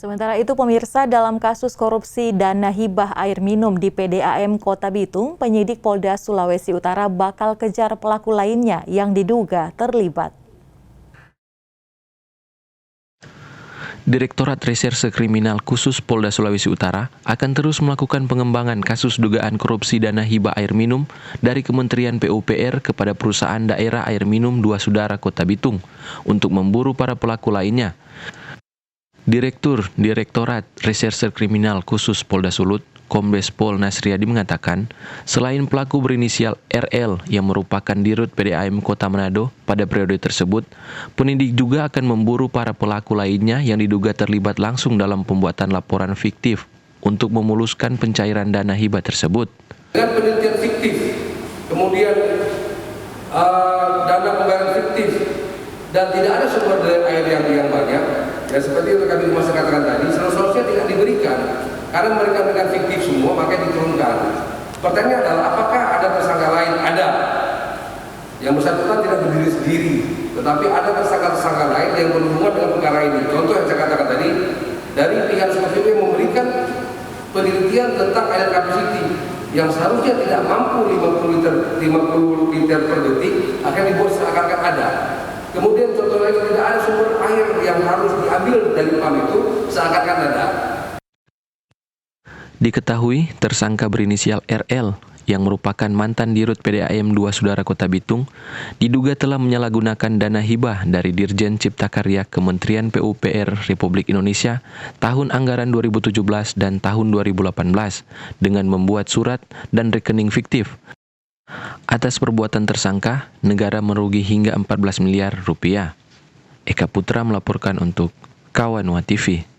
Sementara itu pemirsa, dalam kasus korupsi dana hibah air minum di PDAM Kota Bitung, penyidik Polda Sulawesi Utara bakal kejar pelaku lainnya yang diduga terlibat. Direktorat Reserse Kriminal Khusus Polda Sulawesi Utara akan terus melakukan pengembangan kasus dugaan korupsi dana hibah air minum dari Kementerian PUPR kepada perusahaan daerah air minum Dua Sudara Kota Bitung untuk memburu para pelaku lainnya. Direktorat Reserse Kriminal Khusus Polda Sulut, Kombes Pol Nasriadi mengatakan, selain pelaku berinisial RL yang merupakan Dirut PDAM Kota Manado pada periode tersebut, penyidik juga akan memburu para pelaku lainnya yang diduga terlibat langsung dalam pembuatan laporan fiktif untuk memuluskan pencairan dana hibah tersebut. Dengan penelitian fiktif, kemudian dana pembayaran fiktif, dan tidak ada sumber daya air yang banyak, ya seperti yang kami masih katakan tadi, seharusnya tidak diberikan. Karena mereka dengan fiktif semua, makanya diturunkan. Pertanyaannya adalah, apakah ada tersangka lain? Ada. Yang bersangkutan tidak berdiri sendiri, tetapi ada tersangka-tersangka lain yang berhubungan dengan perkara ini. Contoh yang saya katakan tadi, dari pihak seperti itu yang memberikan penelitian tentang air capacity yang seharusnya tidak mampu 50 liter per detik, akan dibuat seakan-akan ada. Kemudian contoh lain, tidak ada sumber air yang harus diambil dari pam itu, seakan-akan ada. Diketahui tersangka berinisial RL yang merupakan mantan Dirut PDAM Dua Sudara Kota Bitung diduga telah menyalahgunakan dana hibah dari Dirjen Cipta Karya Kementerian PUPR Republik Indonesia tahun anggaran 2017 dan tahun 2018 dengan membuat surat dan rekening fiktif. Atas perbuatan tersangka, negara merugi hingga 14 miliar rupiah. Eka Putra melaporkan untuk Kawanwa TV.